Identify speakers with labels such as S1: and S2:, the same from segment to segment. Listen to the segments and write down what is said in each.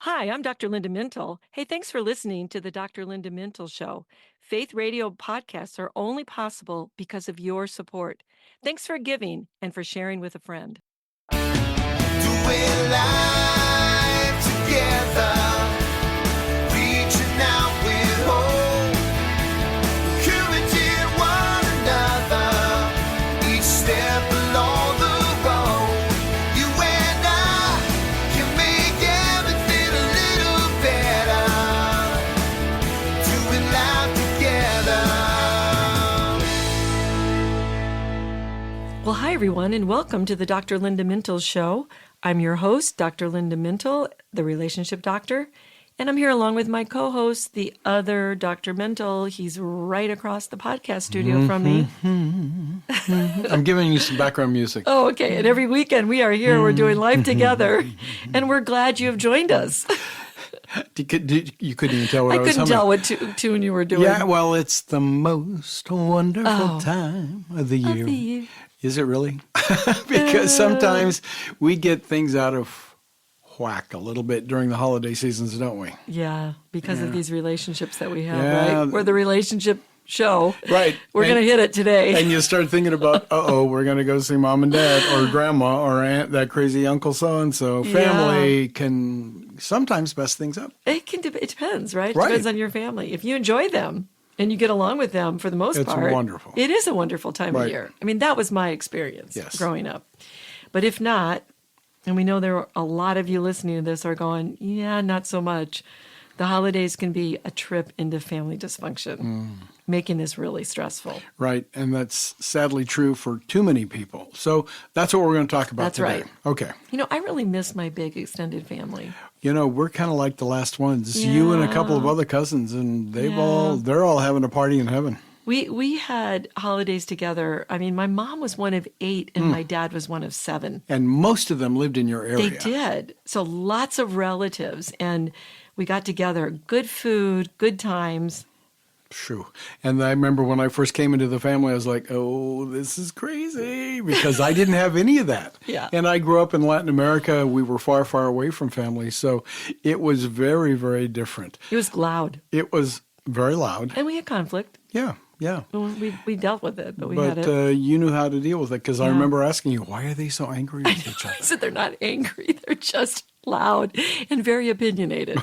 S1: Hi, I'm Dr. Linda Mintle. Hey, thanks for listening to the Dr. Linda Mintle Show. Faith Radio podcasts are only possible because of your support. Thanks for giving and for sharing with a friend.
S2: Doing life together, reaching out with hope, encouraging one another, each step along the road. You and I can make everything a little better, doing life together.
S1: Well, hi, everyone, and welcome to the Dr. Linda Mintle Show. I'm your host, Dr. Linda Mintle, the relationship doctor, and I'm here along with my co-host, the other Dr. Mintle. He's right across the podcast studio from me.
S3: I'm giving you some background music.
S1: Oh, okay. And every weekend we are here. We're doing life together, and we're glad you have joined us.
S3: You couldn't even tell what I was
S1: couldn't
S3: humming.
S1: tell what tune you were doing.
S3: Yeah, well, it's the most wonderful time of the year. Is it really? Because sometimes we get things out of whack a little bit during the holiday seasons, don't we?
S1: Yeah, because of these relationships that we have,
S3: Yeah.
S1: right? We're the relationship show.
S3: Right.
S1: We're going to hit it today.
S3: And you start thinking about, we're going to go see mom and dad or grandma or aunt, that crazy uncle so-and-so. Family can sometimes mess things up.
S1: It depends, right? It
S3: Right.
S1: depends on your family. If you enjoy them and you get along with them for the most
S3: It's
S1: part.
S3: wonderful.
S1: It is a wonderful time of
S3: Right.
S1: year. I mean, that was my experience
S3: Yes.
S1: growing up. But if not, and we know there are a lot of you listening to this are going, yeah, not so much. The holidays can be a trip into family dysfunction, making this really stressful.
S3: Right. And that's sadly true for too many people. So that's what we're going to talk about
S1: That's
S3: today.
S1: right.
S3: Okay.
S1: You know, I really miss my big extended family.
S3: You know, we're kind of like the last ones. You and a couple of other cousins, and they're all having a party in heaven.
S1: We had holidays together. I mean, my mom was one of 8 and my dad was one of 7.
S3: And most of them lived in your area.
S1: They did. So lots of relatives, and we got together. Good food, good times.
S3: True. And I remember when I first came into the family, I was like, oh, this is crazy, because I didn't have any of that.
S1: Yeah.
S3: And I grew up in Latin America. We were far, far away from family. So it was very, very different.
S1: It was loud,
S3: It was very loud.
S1: and we had conflict.
S3: Yeah. Yeah.
S1: We dealt with it, but we had
S3: But
S1: it.
S3: you knew how to deal with it, because I
S1: Yeah.
S3: remember asking you, why are they so angry with each other?
S1: I said they're not angry. They're just loud and very opinionated.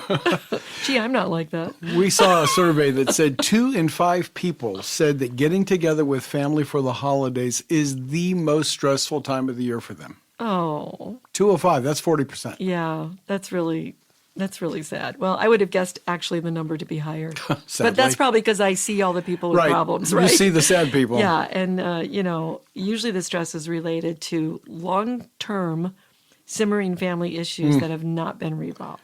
S1: Gee, I'm not like that.
S3: We saw a survey that said 2 in 5 people said that getting together with family for the holidays is the most stressful time of the year for them.
S1: Oh,
S3: 2 of 5, that's 40%.
S1: yeah, that's really sad. Well, I would have guessed actually the number to be higher. But
S3: Sadly.
S1: that's probably because I see all the people with problems, right?
S3: You see the sad people.
S1: Yeah, and usually the stress is related to long-term simmering family issues that have not been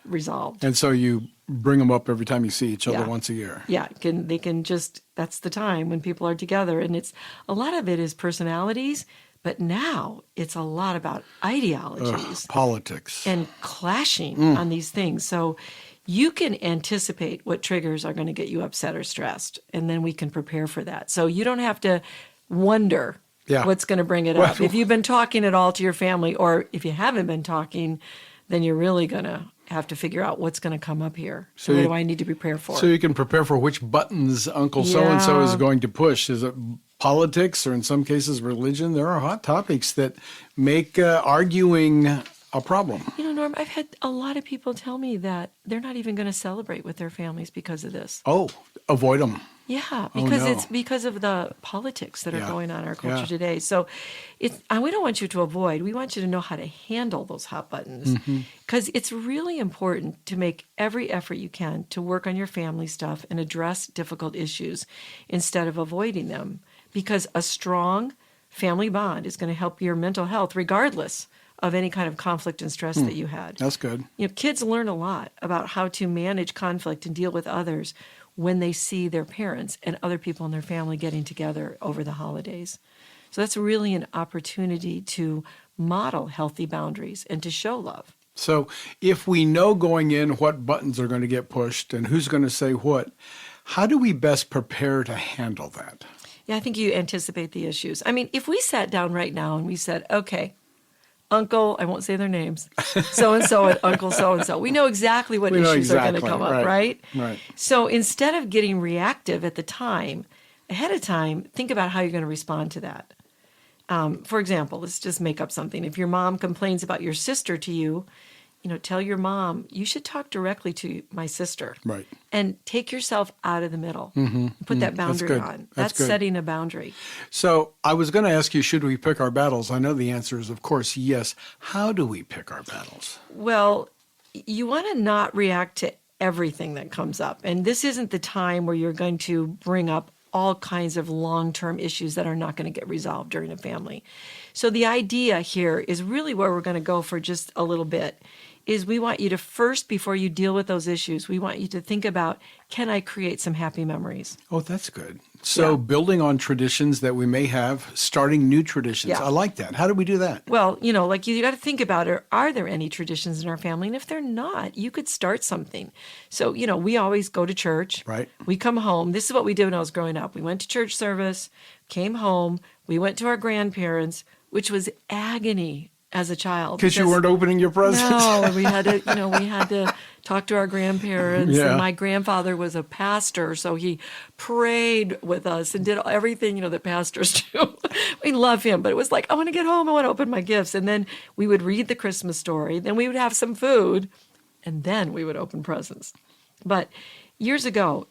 S1: resolved.
S3: And so you bring them up every time you see each other
S1: Yeah.
S3: once a year.
S1: Yeah, they can just, that's the time when people are together, and it's a lot of it is personalities, but now it's a lot about ideologies
S3: Politics.
S1: and clashing on these things. So you can anticipate what triggers are going to get you upset or stressed, and then we can prepare for that. So you don't have to wonder
S3: Yeah.
S1: what's going to bring it
S3: Well-
S1: up. If you've been talking at all to your family, or if you haven't been talking, then you're really going to have to figure out what's going to come up here. So what do I need to prepare for?
S3: So you can prepare for which buttons Uncle so-and-so is
S1: Yeah.
S3: going to push. Is it politics, or in some cases religion? There are hot topics that make arguing a problem.
S1: You know, Norm, I've had a lot of people tell me that they're not even going to celebrate with their families because of this.
S3: Oh, avoid them.
S1: Yeah, because
S3: no.
S1: it's because of the politics that are
S3: Yeah.
S1: going on in our culture
S3: Yeah.
S1: today. So we don't want you to avoid. We want you to know how to handle those hot buttons, because it's really important to make every effort you can to work on your family stuff and address difficult issues instead of avoiding them, because a strong family bond is going to help your mental health regardless of any kind of conflict and stress that you had.
S3: That's good.
S1: You know, kids learn a lot about how to manage conflict and deal with others when they see their parents and other people in their family getting together over the holidays. So that's really an opportunity to model healthy boundaries and to show love.
S3: So if we know going in what buttons are going to get pushed and who's going to say what, how do we best prepare to handle that?
S1: Yeah, I think you anticipate the issues. I mean, if we sat down right now and we said, okay, Uncle, I won't say their names, so-and-so and Uncle so-and-so. We know exactly what
S3: We know
S1: issues are going to
S3: exactly,
S1: come up,
S3: right,
S1: right?
S3: right.
S1: So instead of getting reactive at the time, ahead of time, think about how you're going to respond to that. For example, let's just make up something. If your mom complains about your sister to you, tell your mom, you should talk directly to my sister.
S3: Right.
S1: And take yourself out of the middle. Put that boundary
S3: good.
S1: on.
S3: That's good.
S1: Setting a boundary.
S3: So I was going to ask you, should we pick our battles? I know the answer is, of course, yes. How do we pick our battles?
S1: Well, you want to not react to everything that comes up. And this isn't the time where you're going to bring up all kinds of long-term issues that are not going to get resolved during a family. So the idea here is really where we're going to go for just a little bit, is we want you to first, before you deal with those issues, we want you to think about, can I create some happy memories?
S3: Oh, that's good. So
S1: Yeah.
S3: building on traditions that we may have, starting new traditions.
S1: Yeah.
S3: I like that. How do we do that?
S1: Well, like you got to think about it. Are there any traditions in our family? And if they're not, you could start something. So, we always go to church.
S3: Right.
S1: We come home. This is what we did when I was growing up. We went to church service, came home. We went to our grandparents, which was agony as a child.
S3: Because you weren't opening your presents?
S1: No, we had to talk to our grandparents.
S3: Yeah.
S1: And my grandfather was a pastor, so he prayed with us and did everything, that pastors do. We love him, but it was like, I want to get home. I want to open my gifts. And then we would read the Christmas story. Then we would have some food, and then we would open presents. But years ago,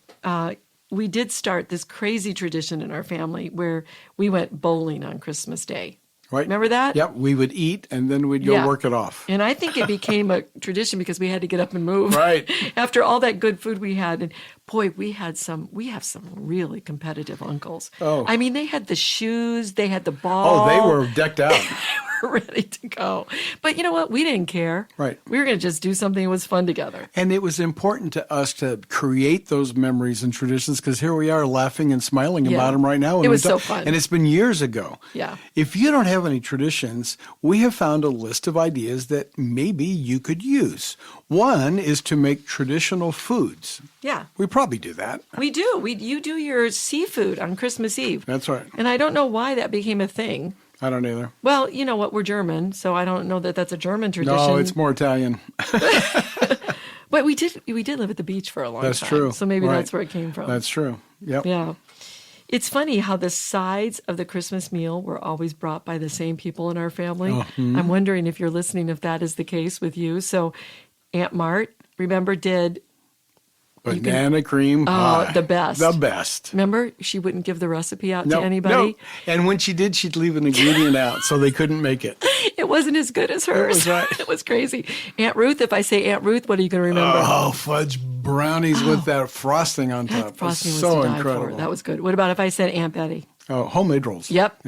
S1: we did start this crazy tradition in our family where we went bowling on Christmas Day.
S3: Right.
S1: Remember that?
S3: Yep. We would eat and then we'd go
S1: Yeah.
S3: work it off.
S1: And I think it became a tradition because we had to get up and move.
S3: Right.
S1: After all that good food we had. And boy, we have some really competitive uncles.
S3: Oh.
S1: I mean, they had the shoes, they had the ball.
S3: Oh, they were decked out.
S1: They were ready to go. But you know what? We didn't care.
S3: Right.
S1: We were going to just do something that was fun together.
S3: And it was important to us to create those memories and traditions because here we are laughing and smiling
S1: Yeah.
S3: about them right now.
S1: It was so fun.
S3: And it's been years ago.
S1: Yeah.
S3: If you don't have any traditions, we have found a list of ideas that maybe you could use. One is to make traditional foods.
S1: Yeah.
S3: We probably do that.
S1: We do. You do your seafood on Christmas Eve.
S3: That's right.
S1: And I don't know why that became a thing.
S3: I don't either.
S1: Well, you know what? We're German, so I don't know that that's a German tradition.
S3: No, it's more Italian.
S1: But we did live at the beach for a long
S3: That's
S1: time.
S3: true.
S1: So maybe
S3: Right.
S1: that's where it came from.
S3: That's true. Yep.
S1: Yeah. It's funny how the sides of the Christmas meal were always brought by the same people in our family. I'm wondering if you're listening, if that is the case with you. So Aunt Mart, remember, did
S3: Banana cream pie.
S1: the best.
S3: The best.
S1: Remember, she wouldn't give the recipe out
S3: No,
S1: to anybody.
S3: no. And when she did, she'd leave an ingredient out so they couldn't make it.
S1: It wasn't as good as hers.
S3: was right.
S1: It was crazy. Aunt Ruth, if I say Aunt Ruth, what are you going to remember?
S3: Oh, fudge brownies with that frosting on top.
S1: That frosting was
S3: so
S1: to die
S3: incredible.
S1: for. That was good. What about if I said Aunt Betty?
S3: Oh, homemade rolls.
S1: Yep.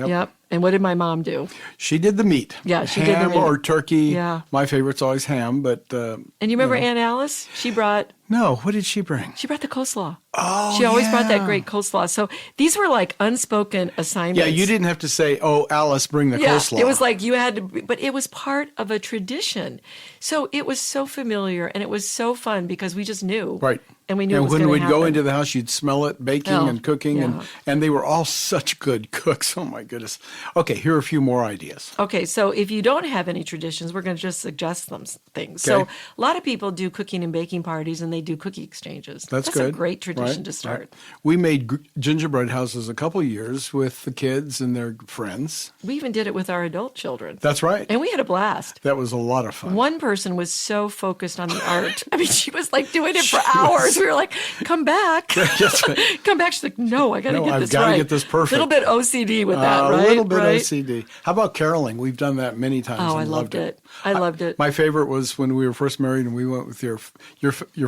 S1: And what did my mom do?
S3: She did the meat.
S1: Yeah, she did the
S3: ham
S1: meat.
S3: or turkey.
S1: Yeah.
S3: My favorite's always ham, but
S1: And you remember Aunt Alice? She brought
S3: no. What did she bring?
S1: the coleslaw.
S3: Oh,
S1: She always brought that
S3: yeah.
S1: great coleslaw. So these were like unspoken assignments.
S3: Yeah, you didn't have to say, "Oh, Alice, bring the coleslaw."
S1: It was like you had to, but it was part of a tradition. So it was so familiar and it was so fun because we just knew.
S3: right.
S1: And we knew it
S3: And
S1: was
S3: when
S1: going
S3: we'd
S1: to
S3: go
S1: happen.
S3: into the house, you'd smell it baking
S1: Oh,
S3: and cooking,
S1: yeah.
S3: and they were all such good cooks. Oh my goodness. Okay, here are a few more ideas.
S1: Okay, so if you don't have any traditions, we're going to just suggest them things. So
S3: Okay.
S1: a lot of people do cooking and baking parties and they do cookie exchanges.
S3: That's
S1: a
S3: good.
S1: great tradition
S3: Right,
S1: to start.
S3: right. We made gingerbread houses a couple years with the kids and their friends.
S1: We even did it with our adult children.
S3: That's right.
S1: And we had a blast.
S3: That was a lot of fun.
S1: One person was so focused on the art. I mean, she was like doing it for hours. We were like, come back.
S3: That's right.
S1: Come back. She's like, no, I got to
S3: No,
S1: get
S3: I've
S1: this
S3: gotta
S1: right.
S3: get this perfect.
S1: A little bit OCD with that, right?
S3: A little bit
S1: right?
S3: OCD. How about caroling? We've done that many times.
S1: Oh,
S3: and
S1: I loved it. I loved it.
S3: My favorite was when we were first married and we went with your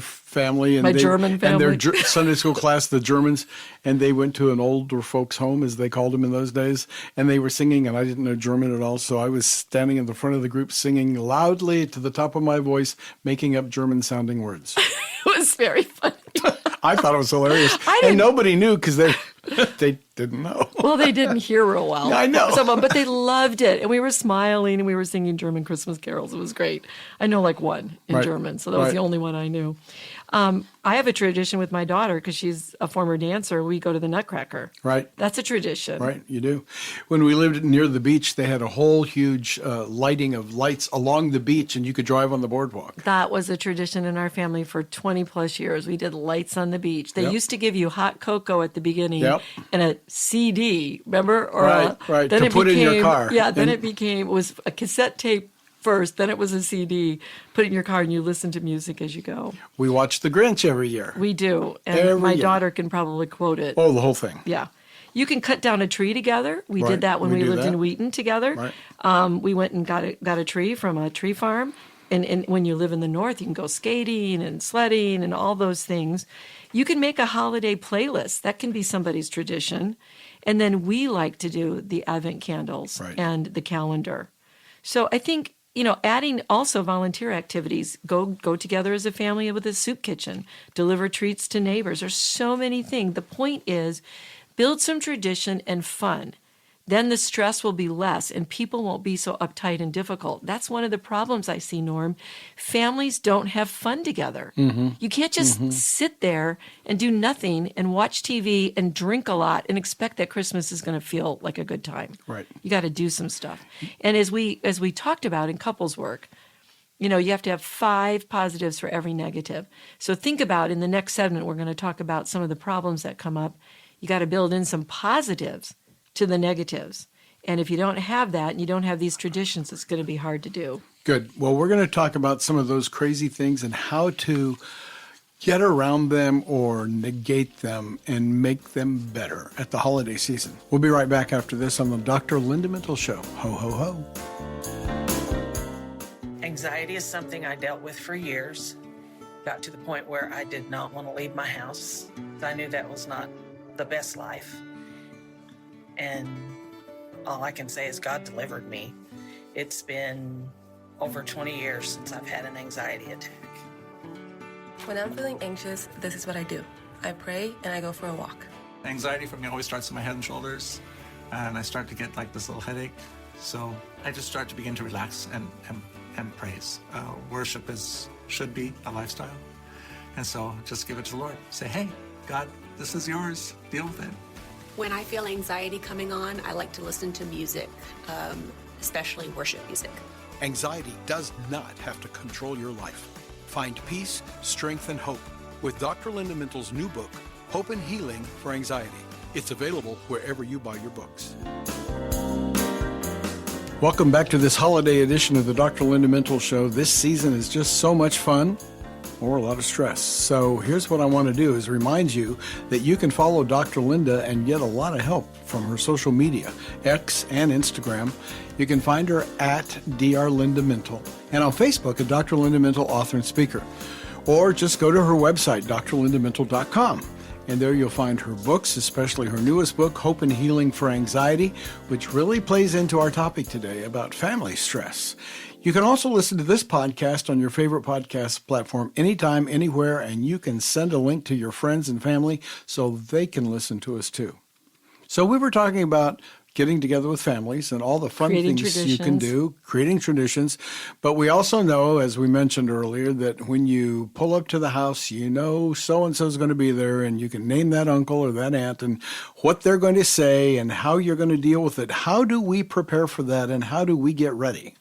S3: family and
S1: My German
S3: and their
S1: family.
S3: Sunday school class, the Germans, and they went to an older folks' home as they called them in those days, and they were singing, and I didn't know German at all, so I was standing in the front of the group singing loudly to the top of my voice, making up German-sounding words.
S1: It was very funny.
S3: I thought it was hilarious,
S1: I didn't-
S3: and nobody knew because they didn't know.
S1: Well, they didn't hear real well.
S3: I know.
S1: But they loved it. And we were smiling and we were singing German Christmas carols. It was great. I know like one in
S3: Right.
S1: German, so that was
S3: Right.
S1: the only one I knew. I have a tradition with my daughter because she's a former dancer. We go to the Nutcracker.
S3: Right.
S1: That's a tradition.
S3: Right, you do. When we lived near the beach, they had a whole huge lighting of lights along the beach, and you could drive on the boardwalk.
S1: That was a tradition in our family for 20 plus years. We did lights on the beach. They
S3: Yep.
S1: used to give you hot cocoa at the beginning
S3: Yep.
S1: and a CD, remember? Or
S3: Right,
S1: then
S3: to
S1: it
S3: put in your car.
S1: Yeah, then
S3: And-
S1: it was a cassette tape first, then it was a CD. Put it in your car and you listen to music as you go.
S3: We watched The Grinch every year.
S1: We do. And
S3: Every
S1: my
S3: year.
S1: daughter can probably quote it.
S3: Oh, the whole thing.
S1: Yeah. You can cut down a tree together. We
S3: Right,
S1: did that when
S3: we
S1: we
S3: do
S1: lived
S3: that.
S1: in Wheaton together.
S3: Right.
S1: We went and got a tree from a tree farm. And when you live in the north, you can go skating and sledding and all those things. You can make a holiday playlist. That can be somebody's tradition. And then we like to do the Advent candles
S3: Right.
S1: and the calendar. So I think, adding also volunteer activities, go together as a family with a soup kitchen, deliver treats to neighbors. There's so many things. The point is build some tradition and fun. Then the stress will be less and people won't be so uptight and difficult. That's one of the problems I see, Norm. Families don't have fun together. You can't just sit there and do nothing and watch TV and drink a lot and expect that Christmas is going to feel like a good time.
S3: Right.
S1: You got to do some stuff. And as we talked about in couples work, you have to have 5 positives for every negative. So think about in the next segment, we're going to talk about some of the problems that come up. You got to build in some positives to the negatives. And if you don't have that and you don't have these traditions, it's going to be hard to do.
S3: Good. Well, we're going to talk about some of those crazy things and how to get around them or negate them and make them better at the holiday season. We'll be right back after this on the Dr. Linda Mintle Show. Ho, ho, ho.
S4: Anxiety is something I dealt with for years. Got to the point where I did not want to leave my house. I knew that was not the best life. And all I can say is God delivered me. It's been over 20 years since I've had an anxiety attack.
S5: When I'm feeling anxious, this is what I do. I pray and I go for a walk.
S6: Anxiety for me always starts in my head and shoulders, and I start to get like this little headache. So I just start to begin to relax and praise. Worship should be a lifestyle. And so just give it to the Lord. Say, hey, God, this is yours. Deal with it.
S7: When I feel anxiety coming on, I like to listen to music, especially worship music.
S8: Anxiety does not have to control your life. Find peace, strength, and hope with Dr. Linda Mintle's new book, Hope and Healing for Anxiety. It's available wherever you buy your books.
S3: Welcome back to this holiday edition of the Dr. Linda Mintle Show. This season is just so much fun or a lot of stress. So here's what I want to do is remind you that you can follow Dr. Linda and get a lot of help from her social media, X and Instagram. You can find her at Dr. Linda Mintle and on Facebook at Dr. Linda Mintle, author and speaker. Or just go to her website, drlindamintle.com. And there you'll find her books, especially her newest book, Hope and Healing for Anxiety, which really plays into our topic today about family stress. You can also listen to this podcast on your favorite podcast platform anytime, anywhere, and you can send a link to your friends and family so they can listen to us too. So we were talking about getting together with families and all the fun
S1: Creating
S3: things you can
S1: traditions.
S3: do, creating traditions. But we also know, as we mentioned earlier, that when you pull up to the house, you know so-and-so is going to be there, and you can name that uncle or that aunt and what they're going to say and how you're going to deal with it. How do we prepare for that, and how do we get ready?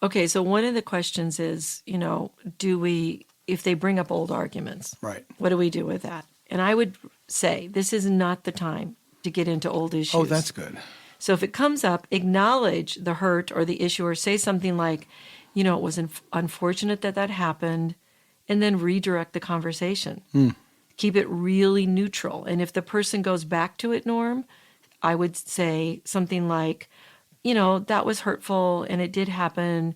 S1: Okay, so one of the questions is, if they bring up old arguments,
S3: Right.
S1: what do we do with that? And I would say this is not the time to get into old issues.
S3: Oh, that's good.
S1: So if it comes up, acknowledge the hurt or the issue or say something like, it was unfortunate that happened, and then redirect the conversation. Keep it really neutral. And if the person goes back to it, Norm, I would say something like, that was hurtful and it did happen.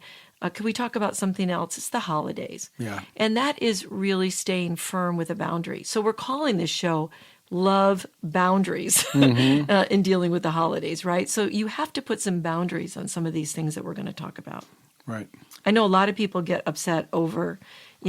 S1: Could we talk about something else? It's the holidays.
S3: Yeah.
S1: And that is really staying firm with a boundary. So we're calling this show Love Boundaries in dealing with the holidays, right? So you have to put some boundaries on some of these things that we're going to talk about.
S3: Right.
S1: I know a lot of people get upset over,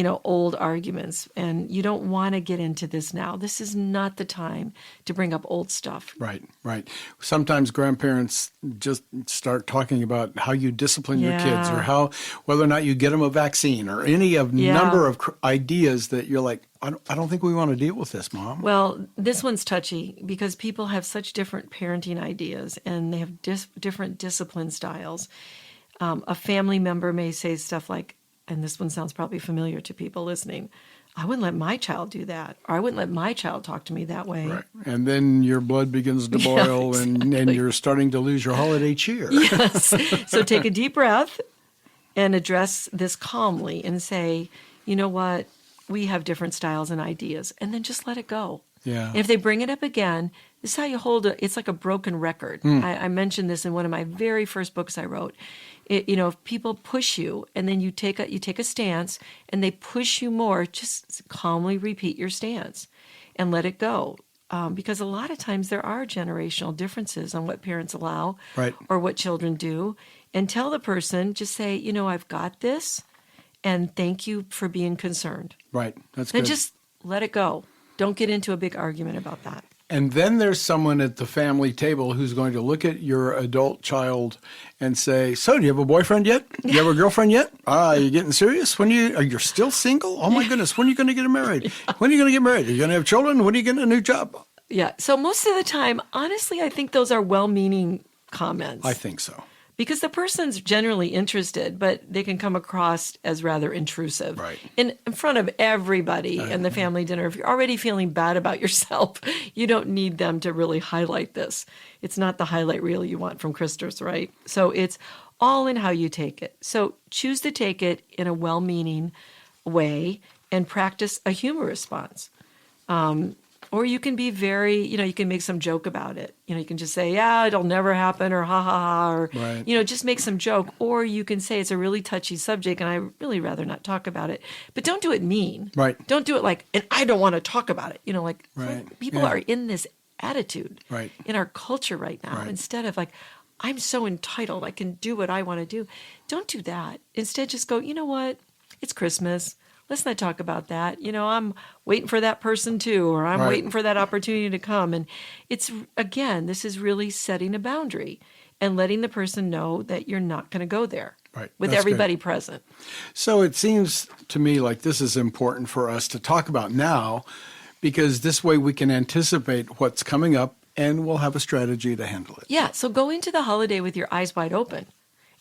S1: old arguments. And you don't want to get into this now. This is not the time to bring up old stuff.
S3: Right, right. Sometimes grandparents just start talking about how you discipline your kids, or whether or not you get them a vaccine, or any of number of ideas that you're like, I don't think we want to deal with this, Mom.
S1: Well, this one's touchy because people have such different parenting ideas and they have different discipline styles. A family member may say stuff like, and this one sounds probably familiar to people listening, I wouldn't let my child do that, or I wouldn't let my child talk to me that way.
S3: Right. And then your blood begins to boil,
S1: exactly.
S3: and you're starting to lose your holiday cheer.
S1: Yes. So take a deep breath and address this calmly and say, you know what? We have different styles and ideas, and then just let it go.
S3: Yeah.
S1: And if they bring it up again, this is how you hold it. It's like a broken record. I mentioned this in one of my very first books I wrote. If people push you and then you take a stance and they push you more, just calmly repeat your stance and let it go. Because a lot of times there are generational differences on what parents allow or what children do. And tell the person, just say, I've got this, and thank you for being concerned.
S3: Right. That's
S1: And
S3: good.
S1: just let it go. Don't get into a big argument about that.
S3: And then there's someone at the family table who's going to look at your adult child and say, so do you have a boyfriend yet? Do you have a girlfriend yet? Are you getting serious? Are you still single? Oh my goodness. When are you going to get married? When are you going to get married? Are you going to have children? When are you getting a new job?
S1: Yeah. So most of the time, honestly, I think those are well-meaning comments.
S3: I think so.
S1: Because the person's generally interested, but they can come across as rather intrusive.
S3: Right.
S1: In front of everybody in the family dinner. If you're already feeling bad about yourself, you don't need them to really highlight this. It's not the highlight reel you want from Christus, right? So it's all in how you take it. So choose to take it in a well-meaning way and practice a humor response. Or you can be very, you can make some joke about it. You can just say, yeah, it'll never happen, or ha ha ha, or, just make some joke. Or you can say it's a really touchy subject and I really rather not talk about it. But don't do it mean.
S3: Right.
S1: Don't do it like, and I don't want to talk about it.
S3: Right.
S1: People are in this attitude
S3: Right.
S1: in our culture right now.
S3: Right.
S1: Instead of like, I'm so entitled, I can do what I want to do. Don't do that. Instead, just go, you know what? It's Christmas. Let's not talk about that. I'm waiting for that person too, or I'm waiting for that opportunity to come. And it's, again, this is really setting a boundary and letting the person know that you're not going to go there with
S3: That's
S1: everybody
S3: good.
S1: present.
S3: So it seems to me like this is important for us to talk about now, because this way we can anticipate what's coming up and we'll have a strategy to handle it.
S1: Yeah. So go into the holiday with your eyes wide open.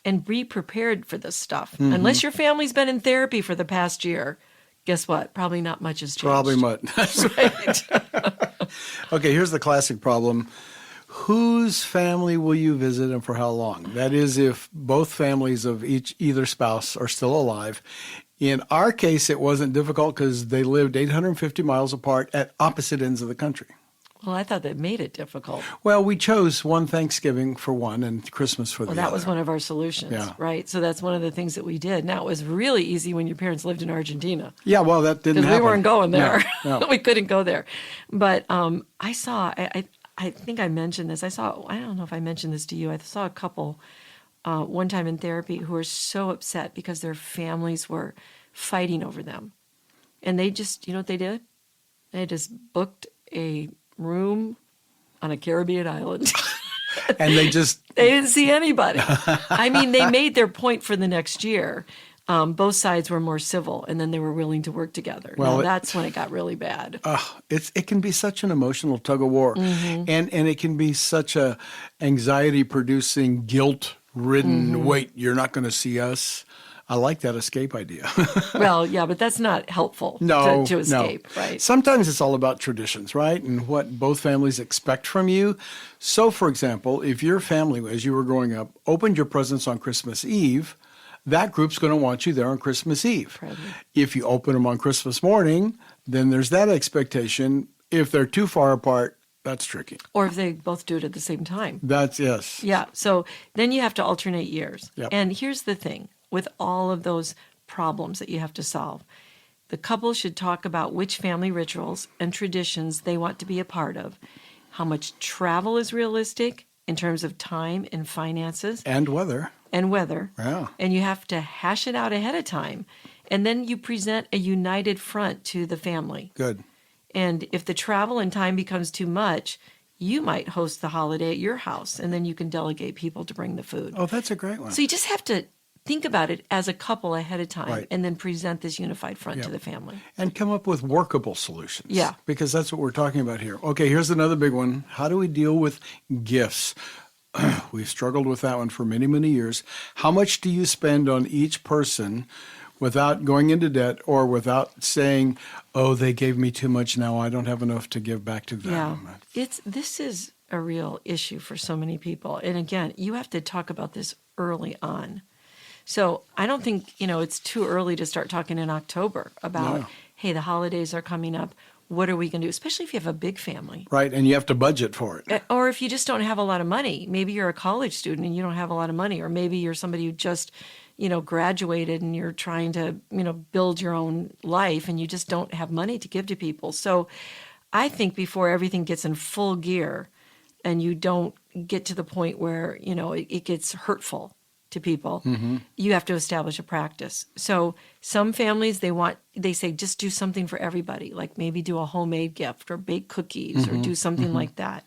S1: And be prepared for this stuff. Mm-hmm. Unless your family's been in therapy for the past year, guess what? Probably not much has changed.
S3: Probably much. That's right. Okay, here's the classic problem. Whose family will you visit and for how long? That is, if both families of either spouse are still alive. In our case, it wasn't difficult because they lived 850 miles apart at opposite ends of the country.
S1: Well, I thought that made it difficult.
S3: Well, we chose one Thanksgiving for one and Christmas for the other.
S1: Well, that was one of our solutions, right? So that's one of the things that we did. Now, it was really easy when your parents lived in Argentina.
S3: Yeah, well, that didn't happen.
S1: Because we weren't going there.
S3: No.
S1: We couldn't go there. But I saw, I think I mentioned this. I don't know if I mentioned this to you. I saw a couple one time in therapy who were so upset because their families were fighting over them. And they just, you know what they did? They just booked a room on a Caribbean island.
S3: And they
S1: didn't see anybody. I mean, they made their point for the next year. Both sides were more civil, and then they were willing to work together. Well, that's when it got really bad.
S3: It can be such an emotional tug of war, and it can be such a anxiety-producing, guilt-ridden, wait, you're not going to see us. I like that escape idea.
S1: Well, yeah, but that's not helpful to escape, right?
S3: Sometimes it's all about traditions, right? And what both families expect from you. So, for example, if your family, as you were growing up, opened your presents on Christmas Eve, that group's going to want you there on Christmas Eve.
S1: Probably.
S3: If you open them on Christmas morning, then there's that expectation. If they're too far apart, that's tricky.
S1: Or if they both do it at the same time.
S3: Yes.
S1: Yeah, so then you have to alternate years.
S3: Yep.
S1: And here's the thing. With all of those problems that you have to solve, the couple should talk about which family rituals and traditions they want to be a part of, how much travel is realistic in terms of time and finances.
S3: And weather.
S1: And weather.
S3: Yeah.
S1: And you have to hash it out ahead of time And then you present a united front to the family.
S3: Good.
S1: And if the travel and time becomes too much, you might host the holiday at your house, and then you can delegate people to bring the food.
S3: Oh, that's a great one.
S1: So you just have to think about it as a couple ahead of time,
S3: Right.
S1: and then present this unified front to
S3: Yeah.
S1: the family.
S3: And come up with workable solutions.
S1: Yeah.
S3: Because that's what we're talking about here. Okay, here's another big one. How do we deal with gifts? We've struggled with that one for many, many years. How much do you spend on each person without going into debt or without saying, oh, they gave me too much now, I don't have enough to give back to them?
S1: Yeah, this is a real issue for so many people. And again, you have to talk about this early on. So I don't think, it's too early to start talking in October about,
S3: No.
S1: hey, the holidays are coming up. What are we going to do? Especially if you have a big family.
S3: Right, and you have to budget for it.
S1: Or if you just don't have a lot of money. Maybe you're a college student and you don't have a lot of money. Or maybe you're somebody who just, graduated and you're trying to, build your own life and you just don't have money to give to people. So I think before everything gets in full gear and you don't get to the point where, it gets hurtful to people, you have to establish a practice. So some families, they say just do something for everybody, like maybe do a homemade gift or bake cookies or do something like that.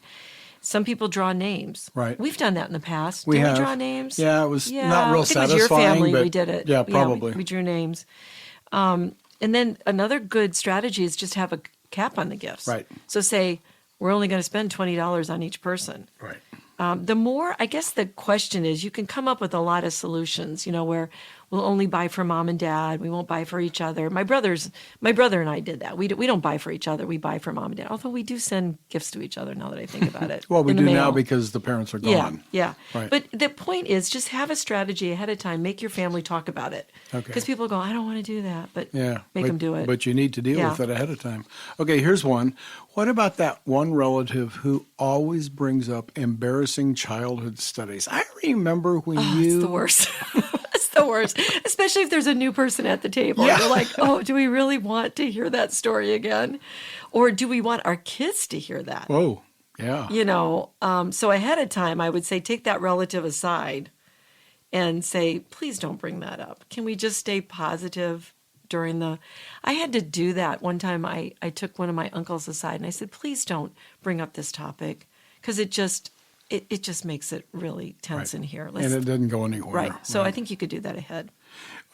S1: Some people draw names.
S3: Right.
S1: We've done that in the past.
S3: We
S1: Did
S3: have.
S1: we draw names?
S3: Yeah, it was not real
S1: I think it was your
S3: satisfying,
S1: family
S3: but
S1: we did it.
S3: yeah, probably.
S1: we drew names. And then another good strategy is just have a cap on the gifts.
S3: Right.
S1: So say we're only going to spend $20 on each person.
S3: Right.
S1: The more, I guess the question is, you can come up with a lot of solutions, where we'll only buy for mom and dad. We won't buy for each other. My brother and I did that. We don't buy for each other. We buy for mom and dad. Although we do send gifts to each other now that I think about it.
S3: Well, we
S1: in the
S3: do now
S1: mail.
S3: because the parents are gone.
S1: Yeah.
S3: Right.
S1: But the point is, just have a strategy ahead of time. Make your family talk about it.
S3: Okay.
S1: Because people go, I don't want to do that, but
S3: Yeah.
S1: make them do it.
S3: But you need to deal
S1: Yeah.
S3: with it ahead of time. Okay, here's one. What about that one relative who always brings up embarrassing childhood studies? I remember when
S1: It's the worst. It's the worst, especially if there's a new person at the table.
S3: Yeah.
S1: You're like, oh, do we really want to hear that story again? Or do we want our kids to hear that?
S3: Whoa, yeah.
S1: So ahead of time, I would say take that relative aside and say, please don't bring that up. Can we just stay positive I had to do that one time. I took one of my uncles aside and I said, please don't bring up this topic because it just makes it really tense in here.
S3: And it doesn't go anywhere.
S1: Right. So I think you could do that ahead.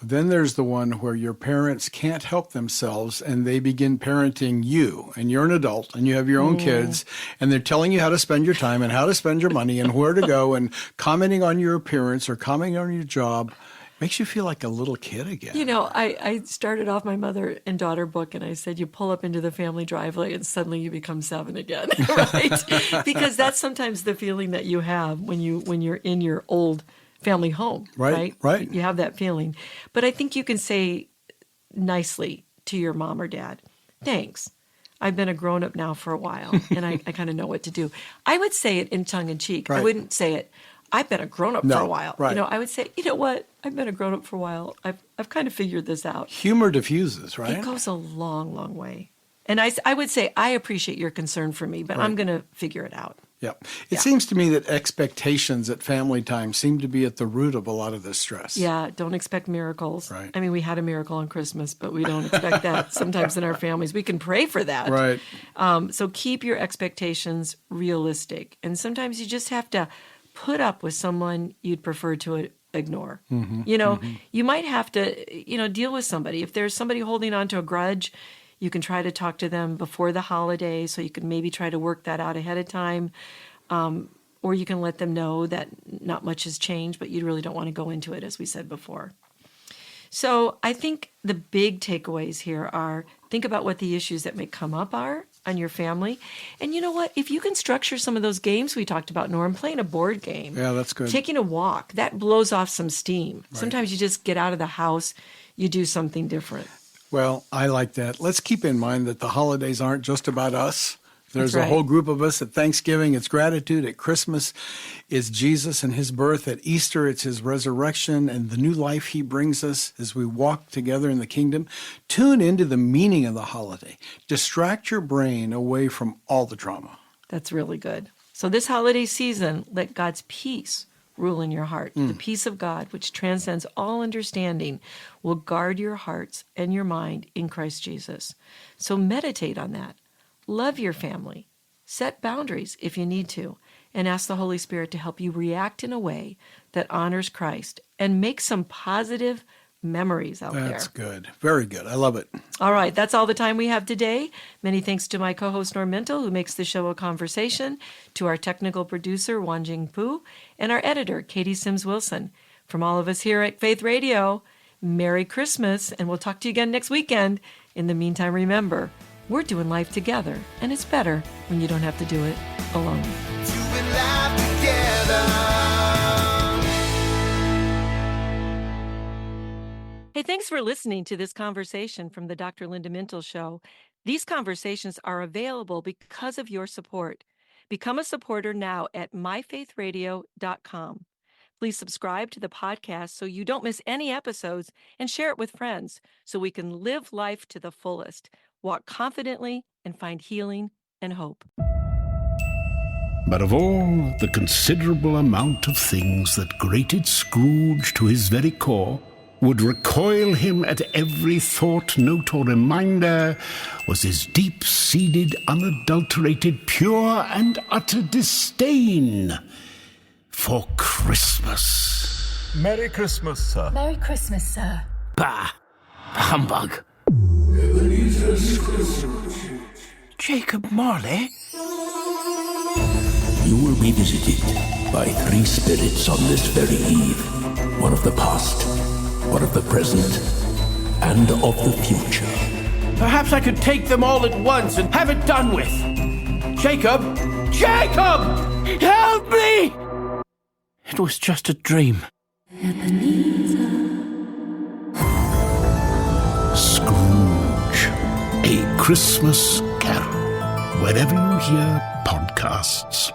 S3: Then there's the one where your parents can't help themselves and they begin parenting you, and you're an adult and you have your own kids, and they're telling you how to spend your time and how to spend your money and where to go and commenting on your appearance or commenting on your job. Makes you feel like a little kid again.
S1: I started off my mother and daughter book and I said, you pull up into the family driveway and suddenly you become 7 again, right? Because that's sometimes the feeling that you have when you're in your old family home, right?
S3: Right.
S1: You have that feeling. But I think you can say nicely to your mom or dad, thanks. I've been a grown-up now for a while and I kind of know what to do. I would say it in tongue in cheek.
S3: Right.
S1: I wouldn't say it, I've been a grown-up for a while.
S3: Right.
S1: I would say, you know what? I've been a grown-up for a while. I've kind of figured this out.
S3: Humor diffuses, right?
S1: It goes a long, long way. And I would say, I appreciate your concern for me, but I'm going to figure it out.
S3: Yeah. It seems to me that expectations at family time seem to be at the root of a lot of this stress.
S1: Yeah, don't expect miracles.
S3: Right.
S1: I mean, we had a miracle on Christmas, but we don't expect that sometimes in our families. We can pray for that.
S3: Right.
S1: So keep your expectations realistic. And sometimes you just have to put up with someone you'd prefer to ignore. You might have to, deal with somebody. If there's somebody holding on to a grudge, you can try to talk to them before the holiday, so you can maybe try to work that out ahead of time. Or you can let them know that not much has changed, but you really don't want to go into it, as we said before. So I think the big takeaways here are think about what the issues that may come up are on your family. And you know what? If you can structure some of those games we talked about, Norm, playing a board game.
S3: Yeah, that's good.
S1: Taking a walk, that blows off some steam. Right. Sometimes you just get out of the house, you do something different.
S3: Well, I like that. Let's keep in mind that the holidays aren't just about us. There's
S1: That's right.
S3: a whole group of us. At Thanksgiving, it's gratitude. At Christmas, it's Jesus and his birth. At Easter, it's his resurrection and the new life he brings us as we walk together in the kingdom. Tune into the meaning of the holiday. Distract your brain away from all the drama.
S1: That's really good. So this holiday season, let God's peace rule in your heart. The peace of God, which transcends all understanding, will guard your hearts and your mind in Christ Jesus. So meditate on that. Love your family. Set boundaries if you need to, and ask the Holy Spirit to help you react in a way that honors Christ and make some positive memories out there.
S3: That's good. Very good. I love it.
S1: All right, that's all the time we have today. Many thanks to my co-host Norm Mintel, who makes the show a conversation, to our technical producer Wanjing Pu, and our editor Katie Sims Wilson. From all of us here at Faith Radio, Merry Christmas, and we'll talk to you again next weekend. In the meantime, remember, we're doing life together, and it's better when you don't have to do it alone.
S2: Doing life together.
S1: Hey, thanks for listening to this conversation from the Dr. Linda Mintel Show. These conversations are available because of your support. Become a supporter now at myfaithradio.com. Please subscribe to the podcast so you don't miss any episodes, and share it with friends so we can live life to the fullest, walk confidently, and find healing and hope.
S9: But of all the considerable amount of things that grated Scrooge to his very core, would recoil him at every thought, note, or reminder, was his deep-seated, unadulterated, pure, and utter disdain for Christmas.
S10: Merry Christmas, sir.
S11: Merry Christmas, sir.
S12: Bah! Humbug. Jacob Marley?
S13: You will be visited by 3 spirits on this very eve. One of the past, one of the present, and of the future.
S12: Perhaps I could take them all at once and have it done with. Jacob! Jacob! Help me! It was just a dream.
S9: Scrooge, A Christmas Carol. Wherever you hear podcasts.